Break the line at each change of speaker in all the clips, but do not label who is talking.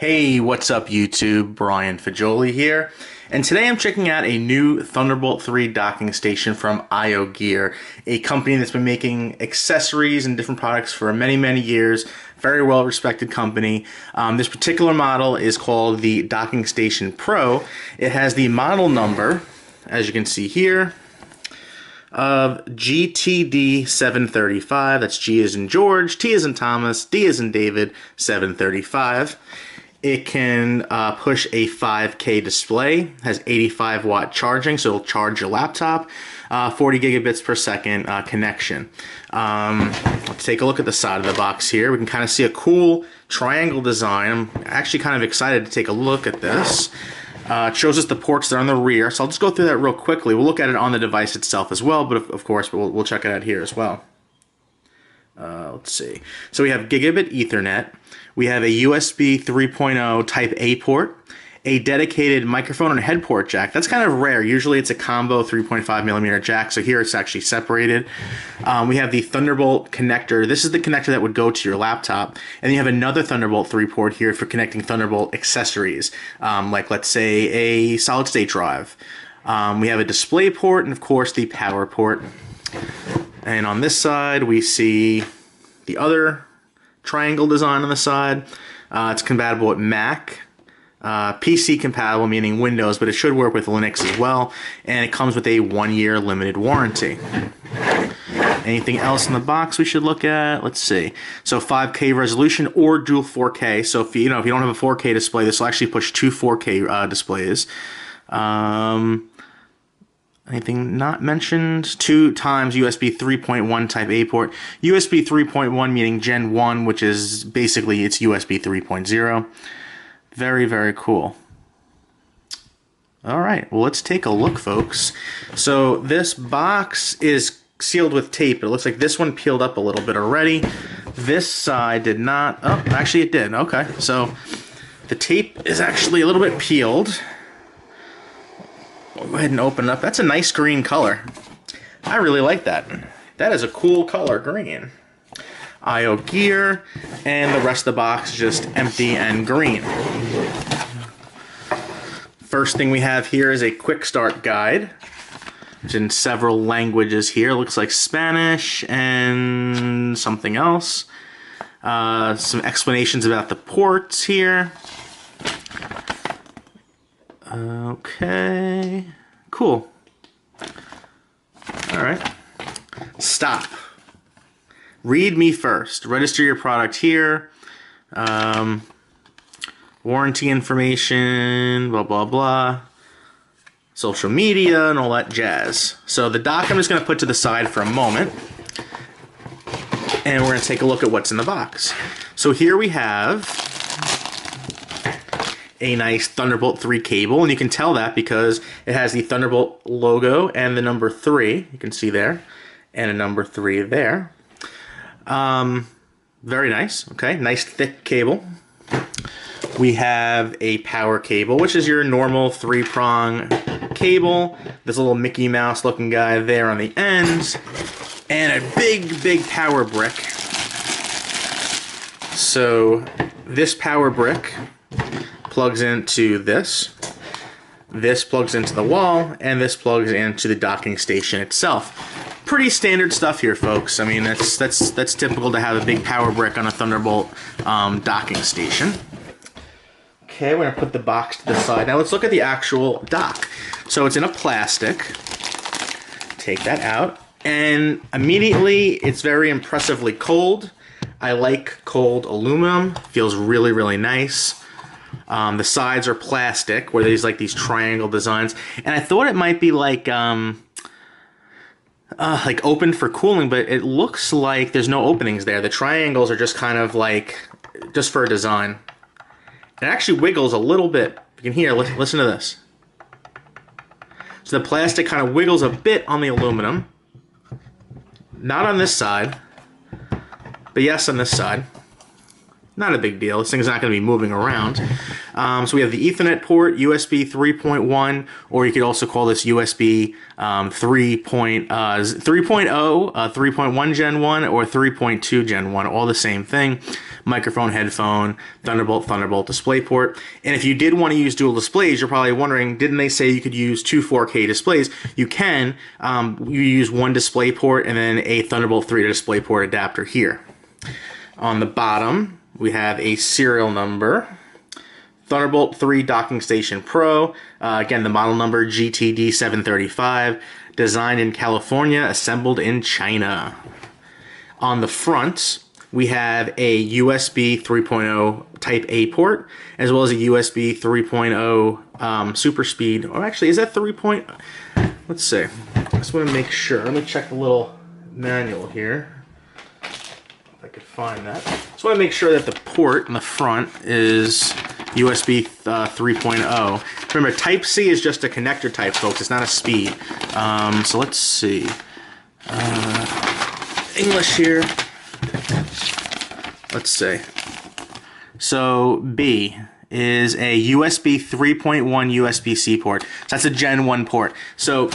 Hey, what's up YouTube? Brian Fagioli here, and today I'm checking out a new Thunderbolt 3 docking station from IOGEAR, a company that's been making accessories and different products for many years. Very well respected company. This particular model is called the Docking Station Pro. It has the model number, as you can see here, of GTD735. That's G as in George, T as in Thomas, D as in David, 735. It can push a 5K display, has 85 watt charging, so it'll charge your laptop, 40 gigabits per second connection. Let's take a look at the side of the box here. We can kind of see a cool triangle design. I'm actually kind of excited to take a look at this. It shows us the ports that are on the rear, so I'll just go through that real quickly. We'll look at it on the device itself as well, but of course we'll check it out here as well. Let's see. So we have gigabit Ethernet. We have a USB 3.0 Type A port, a dedicated microphone and head port jack. That's kind of rare. Usually it's a combo 3.5mm jack, so here it's actually separated. We have the Thunderbolt connector. This is the connector that would go to your laptop. And you have another Thunderbolt 3 port here for connecting Thunderbolt accessories, like let's say a solid state drive. We have a display port and of course the power port. And on this side we see the other triangle design on the side. It's compatible with Mac, PC compatible, meaning Windows, but it should work with Linux as well, and it comes with a 1-year limited warranty. Anything else in the box we should look at? Let's see. So 5K resolution or dual 4K. So if you don't have a 4K display, this will actually push two 4K displays. Anything not mentioned? 2 times USB 3.1 Type A port. USB 3.1 meaning Gen 1, which is basically it's USB 3.0. Very cool. Alright, well let's take a look, folks. So this box is sealed with tape. It looks like this one peeled up a little bit already. This side did not. Oh, actually it did. Okay, so the tape is actually a little bit peeled. We'll go ahead and open it up. That's a nice green color. I really like that. That is a cool color, green. IOGEAR, and the rest of the box is just empty and green. First thing we have here is a quick start guide. It's in several languages here. Looks like Spanish and something else. Some explanations about the ports here. Okay, cool. Alright. Stop. Read me first. Register your product here. Warranty information, blah blah blah. Social media and all that jazz. So the dock I'm just going to put to the side for a moment. And we're going to take a look at what's in the box. So here we have a nice Thunderbolt 3 cable, and you can tell that because it has the Thunderbolt logo and the number 3, you can see there, and a number 3 there. Very nice, okay, nice thick cable. We have a power cable, which is your normal 3-prong cable. There's a little Mickey Mouse looking guy there on the ends, and a big power brick. So this power brick plugs into this plugs into the wall, and this plugs into the docking station itself. Pretty standard stuff here, folks. I mean, that's typical to have a big power brick on a Thunderbolt docking station. Okay, we're gonna put the box to the side. Now let's look at the actual dock. So it's in a plastic. Take that out, and immediately it's very impressively cold. I like cold aluminum. Feels really nice. The sides are plastic, where there's like these triangle designs, and I thought it might be like open for cooling, but it looks like there's no openings there. The triangles are just kind of like just for a design. It actually wiggles a little bit. You can hear. Listen to this. So the plastic kind of wiggles a bit on the aluminum. Not on this side, but yes, on this side. Not a big deal. This thing's not going to be moving around. So we have the Ethernet port, USB 3.1, or you could also call this USB 3.0, 3.1 Gen 1, or 3.2 Gen 1, all the same thing. microphone, headphone, Thunderbolt, Thunderbolt DisplayPort. And if you did want to use dual displays, you're probably wondering, didn't they say you could use two 4K displays? You can. You use one DisplayPort and then a Thunderbolt 3 to DisplayPort adapter here. On the bottom, we have a serial number. Thunderbolt 3 Docking Station Pro. Again, the model number GTD735. Designed in California, assembled in China. On the front, we have a USB 3.0 Type A port, as well as a USB 3.0 super speed. Or actually, is that 3. Let's see. I just want to make sure. Let me check the little manual here. If I could find that. Just want to make sure that the port in the front is USB 3.0. Remember, Type C is just a connector type, folks. It's not a speed. So let's see. English here. Let's see. So B is a USB 3.1 USB-C port. So that's a Gen 1 port. So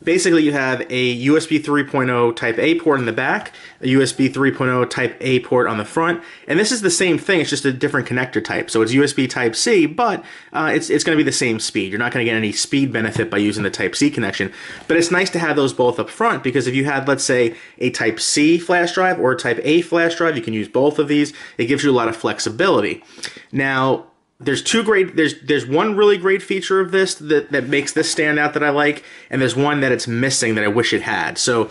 basically you have a USB 3.0 Type A port in the back, a USB 3.0 Type A port on the front, and this is the same thing, it's just a different connector type. So it's USB Type C, but it's going to be the same speed. You're not going to get any speed benefit by using the Type C connection, but it's nice to have those both up front, because if you had, let's say, a Type C flash drive or a Type A flash drive, you can use both of these. It gives you a lot of flexibility. Now, there's one really great feature of this that makes this stand out that I like, and there's one that it's missing that I wish it had. So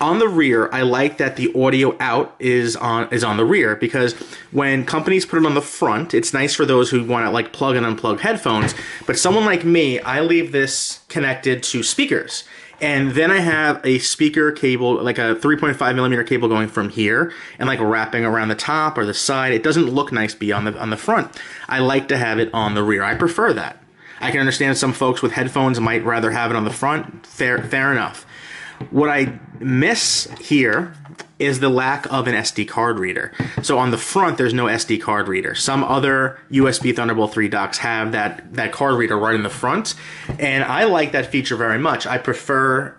on the rear, I like that the audio out is on the rear, because when companies put it on the front, it's nice for those who want to like plug and unplug headphones, but someone like me, I leave this connected to speakers. And then I have a speaker cable, like a 3.5mm cable going from here and like wrapping around the top or the side. It doesn't look nice beyond on the front. I like to have it on the rear. I prefer that. I can understand some folks with headphones might rather have it on the front. Fair enough. What I miss here is the lack of an SD card reader. So on the front, there's no SD card reader. Some other USB Thunderbolt 3 docks have that card reader right in the front, and I like that feature very much. I prefer,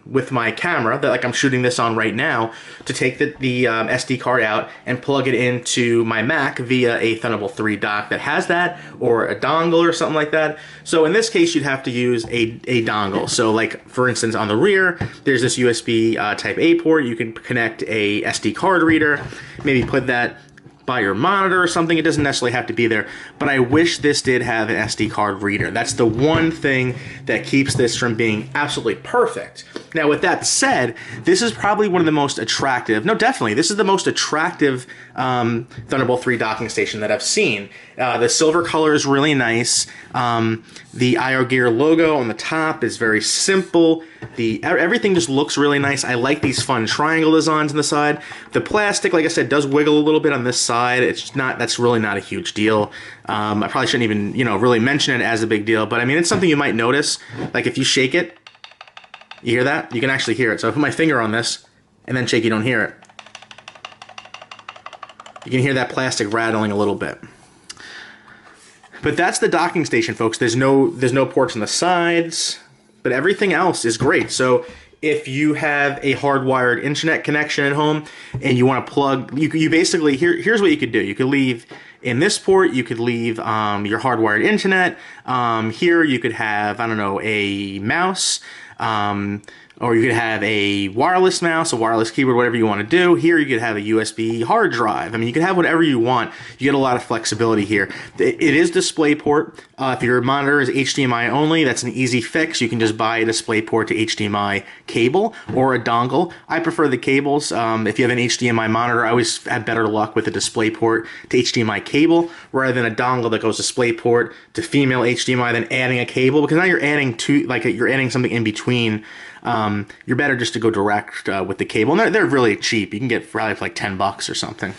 with my camera, that like I'm shooting this on right now, to take the SD card out and plug it into my Mac via a Thunderbolt 3 dock that has that, or a dongle or something like that. So in this case, you'd have to use a dongle. So like, for instance, on the rear, there's this USB Type A port. You can connect a SD card reader, maybe put that by your monitor or something. It doesn't necessarily have to be there, but I wish this did have an SD card reader. That's the one thing that keeps this from being absolutely perfect. Now, with that said, this is probably one of the most attractive, no, definitely, this is the most attractive Thunderbolt 3 docking station that I've seen. The silver color is really nice. The IOGEAR logo on the top is very simple. Everything just looks really nice. I like these fun triangle designs on the side. The plastic, like I said, does wiggle a little bit on this side. It's not, that's really not a huge deal. I probably shouldn't even, really mention it as a big deal, but I mean, it's something you might notice. Like if you shake it, you hear that? You can actually hear it. So I put my finger on this and then shake, you don't hear it. You can hear that plastic rattling a little bit. But that's the docking station, folks. There's no ports on the sides, but everything else is great. So if you have a hardwired internet connection at home and you want to plug, you basically, here's what you could do. You could leave in this port, you could leave your hardwired internet. Here you could have, I don't know, a mouse, or you could have a wireless mouse, a wireless keyboard, whatever you want to do. Here you could have a USB hard drive. I mean, you can have whatever you want. You get a lot of flexibility here. It is DisplayPort. If your monitor is HDMI only, that's an easy fix. You can just buy a DisplayPort to HDMI cable or a dongle. I prefer the cables. If you have an HDMI monitor, I always have better luck with a DisplayPort to HDMI cable rather than a dongle that goes DisplayPort to female HDMI, then adding a cable, because now you're adding you're adding something in between. You're better just to go direct with the cable. And they're really cheap. You can get probably for like $10 or something.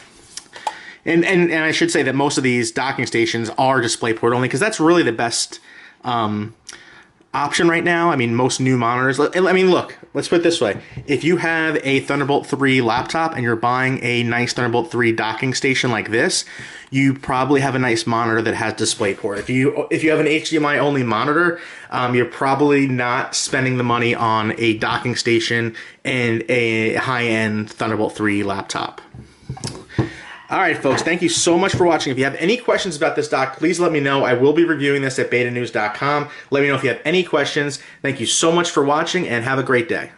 And I should say that most of these docking stations are DisplayPort only, because that's really the best option right now. I mean, most new monitors. I mean, look, let's put it this way. If you have a Thunderbolt 3 laptop and you're buying a nice Thunderbolt 3 docking station like this, you probably have a nice monitor that has DisplayPort. If you have an HDMI only monitor, you're probably not spending the money on a docking station and a high-end Thunderbolt 3 laptop. All right, folks, thank you so much for watching. If you have any questions about this dock, please let me know. I will be reviewing this at betanews.com. Let me know if you have any questions. Thank you so much for watching, and have a great day.